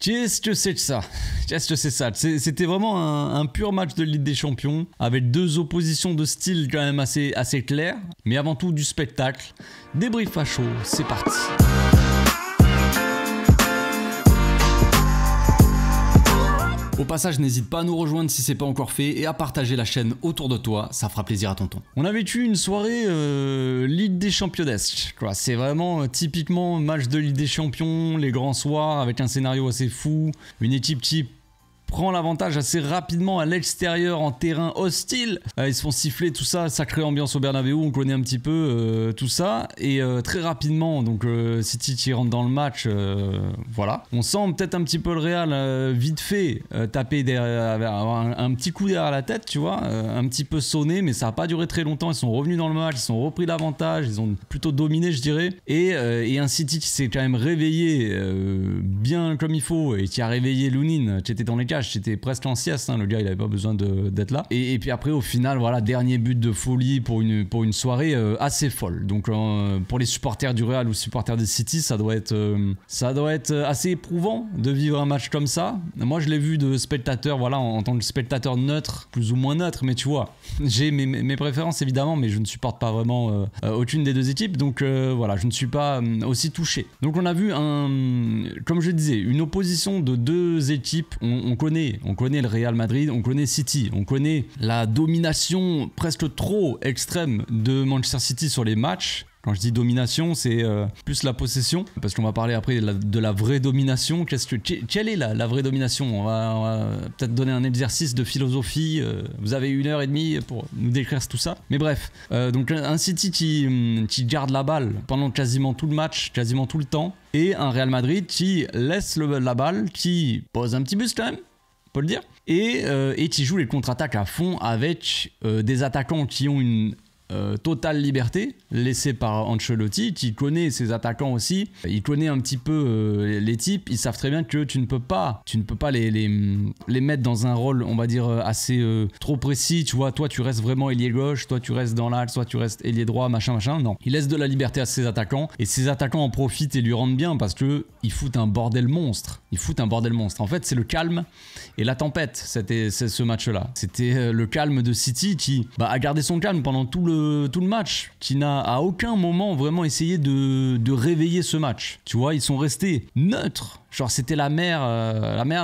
Qu'est-ce que c'est que ça? Qu'est-ce que c'est ça? C'était vraiment un pur match de Ligue des Champions, avec deux oppositions de style quand même assez claires, mais avant tout du spectacle. Débrief à chaud, c'est parti. Au passage, n'hésite pas à nous rejoindre si c'est pas encore fait et à partager la chaîne autour de toi, ça fera plaisir à tonton. On a vécu une soirée Ligue des Championnesques, quoi. C'est vraiment typiquement match de Ligue des Champions, les grands soirs avec un scénario assez fou, une équipe qui prend l'avantage assez rapidement à l'extérieur en terrain hostile. Ils se font siffler, tout ça, sacrée ambiance au Bernabeu, on connaît un petit peu tout ça. Et très rapidement, donc City qui rentre dans le match, voilà. On sent peut-être un petit peu le Real vite fait taper derrière, avoir un petit coup derrière la tête, tu vois, un petit peu sonné, mais ça n'a pas duré très longtemps. Ils sont revenus dans le match, ils ont repris l'avantage, ils ont plutôt dominé, je dirais. Et un City qui s'est quand même réveillé bien comme il faut et qui a réveillé Lunin, qui était dans les cages. J'étais presque en sieste, hein, le gars il avait pas besoin d'être là. Et puis après au final voilà, dernier but de folie pour une soirée assez folle. Donc pour les supporters du Real ou supporters des City, ça doit être assez éprouvant de vivre un match comme ça. Moi je l'ai vu de spectateur, voilà, en tant que spectateur neutre, plus ou moins neutre, mais tu vois, j'ai mes préférences évidemment, mais je ne supporte pas vraiment aucune des deux équipes, donc voilà, je ne suis pas aussi touché. Donc on a vu comme je disais, une opposition de deux équipes. On connaît le Real Madrid, on connaît City, on connaît la domination presque trop extrême de Manchester City sur les matchs. Quand je dis domination, c'est plus la possession, parce qu'on va parler après de la vraie domination. Quelle est la vraie domination? On va peut-être donner un exercice de philosophie. Vous avez 1h30 pour nous décrire tout ça. Mais bref, donc un City qui garde la balle pendant quasiment tout le match, quasiment tout le temps, et un Real Madrid qui laisse la balle, qui pose un petit bus quand même, on peut le dire, et qui joue les contre-attaques à fond avec des attaquants qui ont une totale liberté laissée par Ancelotti, qui connaît ses attaquants aussi, il connaît un petit peu les types, ils savent très bien que tu ne peux pas les mettre dans un rôle, on va dire, assez trop précis, tu vois, toi tu restes vraiment ailier gauche, toi tu restes dans l'axe, toi tu restes ailier droit, machin, non, il laisse de la liberté à ses attaquants, et ses attaquants en profitent et lui rendent bien, parce que ils foutent un bordel monstre, en fait c'est le calme et la tempête, c'est ce match-là, c'était le calme de City qui a gardé son calme pendant tout le match, qui n'a à aucun moment vraiment essayé de réveiller ce match. Tu vois, ils sont restés neutres. Genre c'était la mer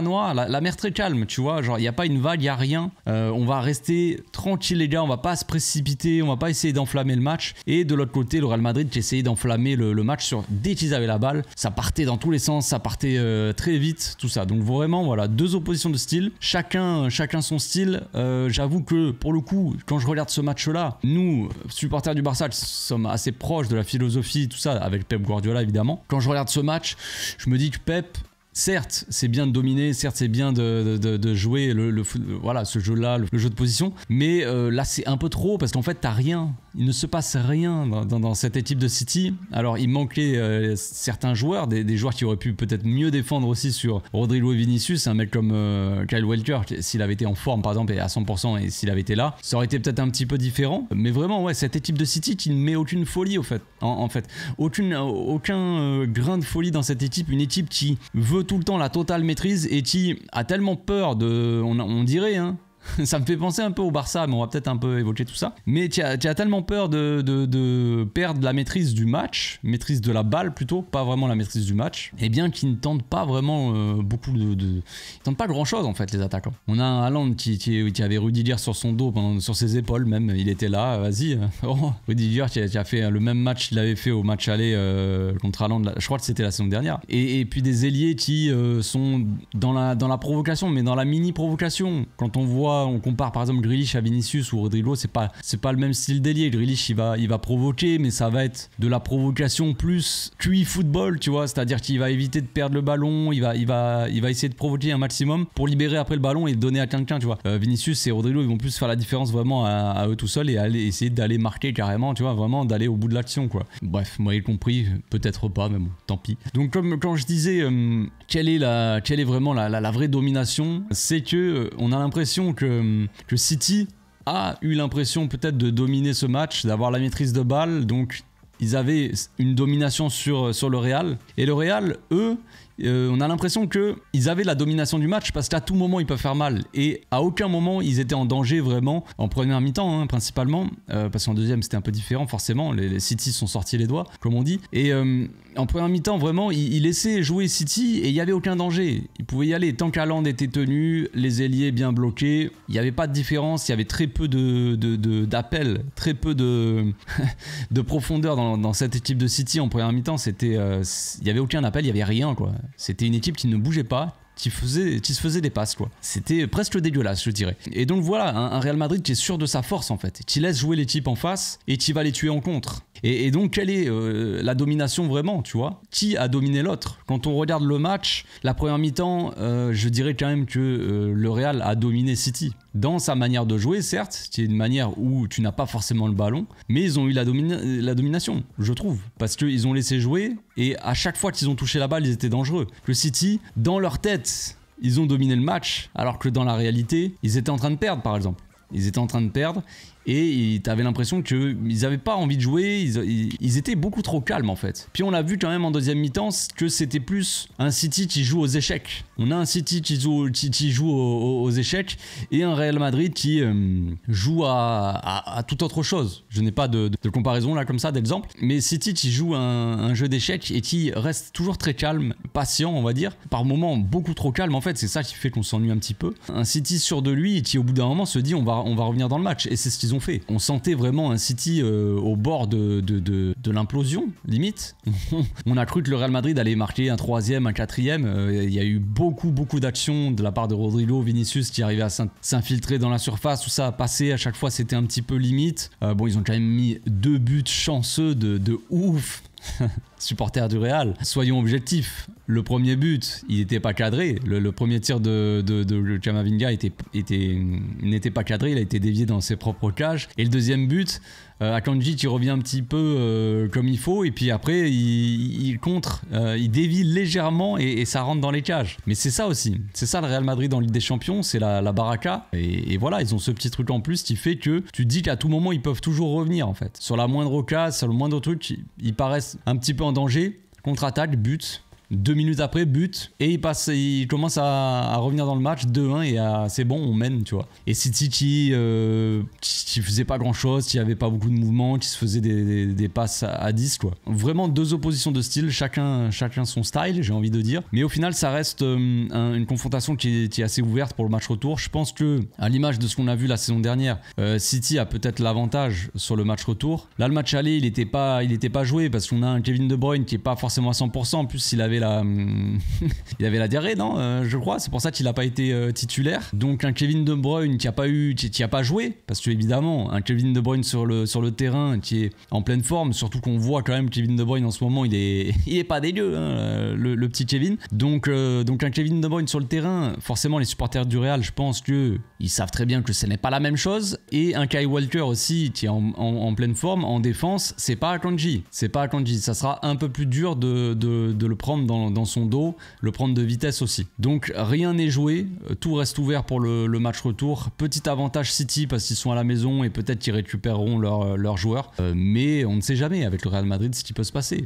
noire, la mer très calme, tu vois, genre il n'y a pas une vague, il n'y a rien, on va rester tranquille les gars, on va pas se précipiter, on va pas essayer d'enflammer le match. Et de l'autre côté, le Real Madrid qui essayait d'enflammer le match dès qu'ils avaient la balle, ça partait dans tous les sens, ça partait très vite, tout ça. Donc vraiment voilà, deux oppositions de style, chacun son style. J'avoue que pour le coup, quand je regarde ce match là, nous supporters du Barça sommes assez proches de la philosophie, tout ça, avec Pep Guardiola évidemment. Quand je regarde ce match, je me dis que Pep, certes, c'est bien de dominer, certes, c'est bien de jouer voilà, ce jeu-là, le jeu de position, mais là, c'est un peu trop, parce qu'en fait, t'as rien. Il ne se passe rien dans cette équipe de City. Alors, il manquait certains joueurs, des joueurs qui auraient pu peut-être mieux défendre aussi sur Rodrigo et Vinicius. Un mec comme Kyle Walker, s'il avait été en forme, par exemple, et à 100%, et s'il avait été là, ça aurait été peut-être un petit peu différent. Mais vraiment, ouais, cette équipe de City qui ne met aucune folie, en fait. Aucun grain de folie dans cette équipe. Une équipe qui veut tout le temps la totale maîtrise et qui a tellement peur on dirait, hein, ça me fait penser un peu au Barça, mais on va peut-être un peu évoquer tout ça. Mais tu as tellement peur de perdre la maîtrise du match, maîtrise de la balle plutôt, pas vraiment la maîtrise du match, et bien qu'ils ne tentent pas vraiment beaucoup ils tentent pas grand-chose en fait, les attaquants. On a un Haaland qui avait Rudiger sur son dos, sur ses épaules même, il était là, vas-y. Rudiger qui a fait le même match qu'il avait fait au match aller contre Haaland, je crois que c'était la saison dernière. Et puis des ailiers qui sont dans la provocation, mais dans la mini-provocation. Quand on compare par exemple Grealish à Vinicius ou Rodrigo, c'est pas le même style d'ailier. Grealish il va provoquer, mais ça va être de la provocation plus QI football, tu vois, c'est-à-dire qu'il va éviter de perdre le ballon, il va essayer de provoquer un maximum pour libérer après le ballon et le donner à quelqu'un, tu vois. Vinicius et Rodrigo, ils vont plus faire la différence vraiment à eux tout seuls et essayer d'aller marquer carrément, tu vois, vraiment d'aller au bout de l'action, quoi. Bref, moi j'ai compris, peut-être pas, mais bon, tant pis. Donc comme quand je disais quelle est vraiment la vraie domination, c'est que on a l'impression que City a eu l'impression peut-être de dominer ce match, d'avoir la maîtrise de balle, donc ils avaient une domination sur le Real, et le Real, eux, on a l'impression qu'ils avaient la domination du match parce qu'à tout moment ils peuvent faire mal et à aucun moment ils étaient en danger vraiment en première mi-temps hein, principalement parce qu'en deuxième c'était un peu différent forcément, les City sont sortis les doigts comme on dit et en première mi-temps vraiment ils laissaient jouer City et il n'y avait aucun danger, ils pouvaient y aller tant qu'Haaland était tenu, les ailiers bien bloqués, il n'y avait pas de différence, il y avait très peu d'appels, très peu de profondeur dans cette équipe de City en première mi-temps, il n'y avait aucun appel, il n'y avait rien quoi. C'était une équipe qui ne bougeait pas, qui se faisait des passes quoi. C'était presque dégueulasse je dirais. Et donc voilà, un Real Madrid qui est sûr de sa force en fait, qui laisse jouer l'équipe en face et qui va les tuer en contre. Et donc quelle est la domination vraiment, tu vois? Qui a dominé l'autre? Quand on regarde le match, la première mi-temps, je dirais quand même que le Real a dominé City. Dans sa manière de jouer, certes, qui est une manière où tu n'as pas forcément le ballon, mais ils ont eu la domination, je trouve. Parce qu'ils ont laissé jouer, et à chaque fois qu'ils ont touché la balle, ils étaient dangereux. Le City, dans leur tête, ils ont dominé le match, alors que dans la réalité, ils étaient en train de perdre, par exemple. Ils étaient en train de perdre et tu avais l'impression qu'ils n'avaient pas envie de jouer, ils étaient beaucoup trop calmes en fait. Puis on a vu quand même en deuxième mi-temps que c'était plus un City qui joue aux échecs. On a un City qui joue aux échecs et un Real Madrid qui joue à toute autre chose. Je n'ai pas de comparaison là comme ça d'exemple, mais City qui joue un jeu d'échecs et qui reste toujours très calme, patient on va dire, par moments beaucoup trop calme en fait, c'est ça qui fait qu'on s'ennuie un petit peu. Un City sûr de lui et qui au bout d'un moment se dit on va revenir dans le match et c'est ce qu'ils ont fait. On sentait vraiment un City au bord de l'implosion, limite. On a cru que le Real Madrid allait marquer un troisième, un quatrième. Il y a eu beaucoup d'actions de la part de Rodrigo, Vinicius qui arrivait à s'infiltrer dans la surface, tout ça a passé. À chaque fois, c'était un petit peu limite. Bon, ils ont quand même mis 2 buts chanceux de ouf. Supporters du Real, soyons objectifs. Le premier but, il n'était pas cadré. Le premier tir de Camavinga n'était pas cadré. Il a été dévié dans ses propres cages. Et le deuxième but, Akanji qui revient un petit peu comme il faut. Et puis après, il contre, il dévie légèrement et ça rentre dans les cages. Mais c'est ça aussi. C'est ça le Real Madrid en Ligue des Champions. C'est la baraka. Et voilà, ils ont ce petit truc en plus qui fait que tu te dis qu'à tout moment, ils peuvent toujours revenir en fait. Sur la moindre occasion, sur le moindre truc, ils paraissent un petit peu en danger. Contre-attaque, but. 2 minutes après, but, et il commence à revenir dans le match, 2-1, et c'est bon, on mène, tu vois. Et City qui faisait pas grand chose, qui avait pas beaucoup de mouvements, qui se faisait des passes à 10, quoi. Vraiment 2 oppositions de style, chacun son style, j'ai envie de dire. Mais au final, ça reste une confrontation qui est assez ouverte pour le match retour. Je pense que, à l'image de ce qu'on a vu la saison dernière, City a peut-être l'avantage sur le match retour. Là, le match aller, il était pas joué, parce qu'on a un Kevin De Bruyne qui est pas forcément à 100%, en plus, il avait la diarrhée, non je crois, c'est pour ça qu'il n'a pas été titulaire. Donc un Kevin De Bruyne qui a pas joué, parce que évidemment un Kevin De Bruyne sur le terrain qui est en pleine forme, surtout qu'on voit quand même Kevin De Bruyne en ce moment, il est pas dégueu, hein, le petit Kevin. Donc un Kevin De Bruyne sur le terrain, forcément les supporters du Real, je pense que ils savent très bien que ce n'est pas la même chose. Et un Kyle Walker aussi qui est en pleine forme en défense, c'est pas Akanji, ça sera un peu plus dur de le prendre dans son dos, le prendre de vitesse aussi. Donc rien n'est joué, tout reste ouvert pour le match retour. Petit avantage City parce qu'ils sont à la maison et peut-être qu'ils récupéreront leurs joueurs, mais on ne sait jamais avec le Real Madrid ce qui peut se passer.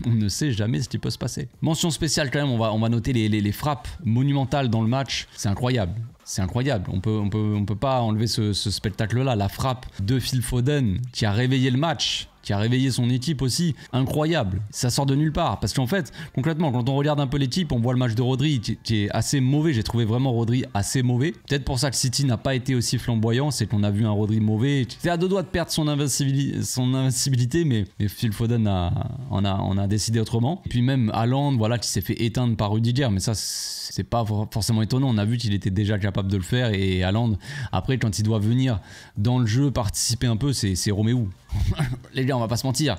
On ne sait jamais ce qui peut se passer. Mention spéciale quand même, on va noter les frappes monumentales dans le match, c'est incroyable. C'est incroyable, on peut pas enlever ce spectacle-là. La frappe de Phil Foden qui a réveillé le match, qui a réveillé son équipe aussi, incroyable. Ça sort de nulle part, parce qu'en fait, concrètement, quand on regarde un peu l'équipe, on voit le match de Rodri qui est assez mauvais. J'ai trouvé vraiment Rodri assez mauvais. Peut-être pour ça que City n'a pas été aussi flamboyant, c'est qu'on a vu un Rodri mauvais. C'est à 2 doigts de perdre son invincibilité, mais Phil Foden en a décidé autrement. Et puis même Haaland, voilà, qui s'est fait éteindre par Rudiger, mais ça, c'est pas forcément étonnant. On a vu qu'il était déjà capable de le faire, et Haaland, après, quand il doit venir dans le jeu, participer un peu, c'est Roméo. Les gars, on va pas se mentir.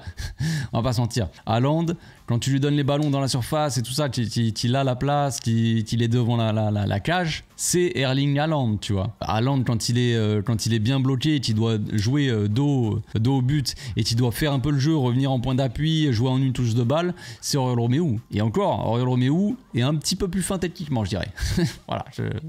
Haaland, quand tu lui donnes les ballons dans la surface et tout ça, qu'il a la place, qu'il est devant la cage, c'est Erling Haaland, tu vois. Haaland, quand il est bien bloqué, qu'il doit jouer dos au but et qu'il doit faire un peu le jeu, revenir en point d'appui, jouer en une touche de balle, c'est Oriol Romeu. Et encore, Oriol Romeu est un petit peu plus fin techniquement, je dirais. Voilà,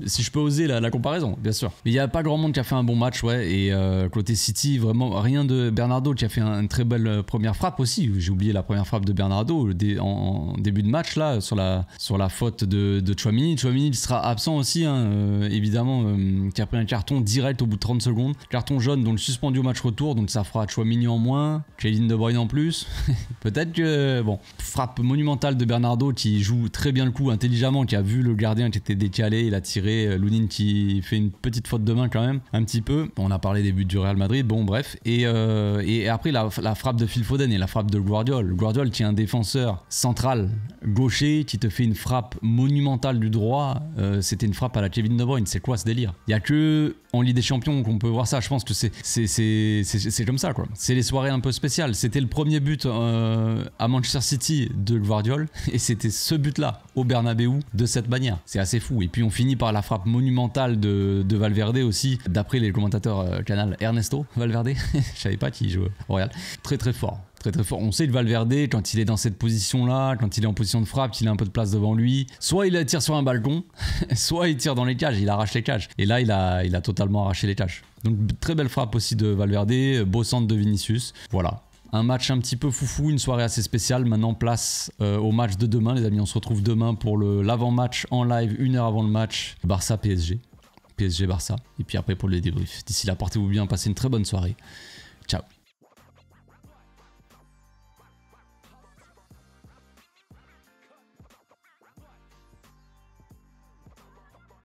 si je peux oser la comparaison, bien sûr. Mais il n'y a pas grand monde qui a fait un bon match, ouais. Et côté City, vraiment rien de Bernardo Bernardo qui a fait une très belle première frappe aussi. J'ai oublié la première frappe de Bernardo en début de match là sur la faute de Tchouaméni. Tchouaméni il sera absent aussi hein, évidemment qui a pris un carton direct au bout de 30 secondes. Carton jaune donc suspendu au match retour, donc ça fera Tchouaméni en moins, Kevin De Bruyne en plus. Peut-être que bon, frappe monumentale de Bernardo qui joue très bien le coup intelligemment, qui a vu le gardien qui était décalé, il a tiré, Lounine qui fait une petite faute de main quand même un petit peu. On a parlé des buts du Real Madrid, bon bref, et après la frappe de Phil Foden et la frappe de Guardiol qui est un défenseur central gaucher qui te fait une frappe monumentale du droit. C'était une frappe à la Kevin De Bruyne. C'est quoi ce délire? Il y a que en Ligue des Champions qu'on peut voir ça. Je pense que c'est comme ça quoi. C'est les soirées un peu spéciales. C'était le premier but à Manchester City de Guardiol et c'était ce but là au Bernabeu de cette manière. C'est assez fou. Et puis on finit par la frappe monumentale de Valverde aussi, d'après les commentateurs Canal, Ernesto Valverde. Je savais pas qui jouait au Real. Très très fort. Très très fort. On sait que Valverde, quand il est dans cette position-là, quand il est en position de frappe, qu'il a un peu de place devant lui, soit il tire sur un balcon, soit il tire dans les cages, il arrache les cages. Et là, il a totalement arraché les cages. Donc très belle frappe aussi de Valverde, beau centre de Vinicius. Voilà. Un match un petit peu foufou, une soirée assez spéciale. Maintenant, place au match de demain, les amis. On se retrouve demain pour l'avant-match en live, 1 heure avant le match. Barça-PSG. PSG-Barça. Et puis après pour les débriefs. D'ici là, portez-vous bien, passez une très bonne soirée.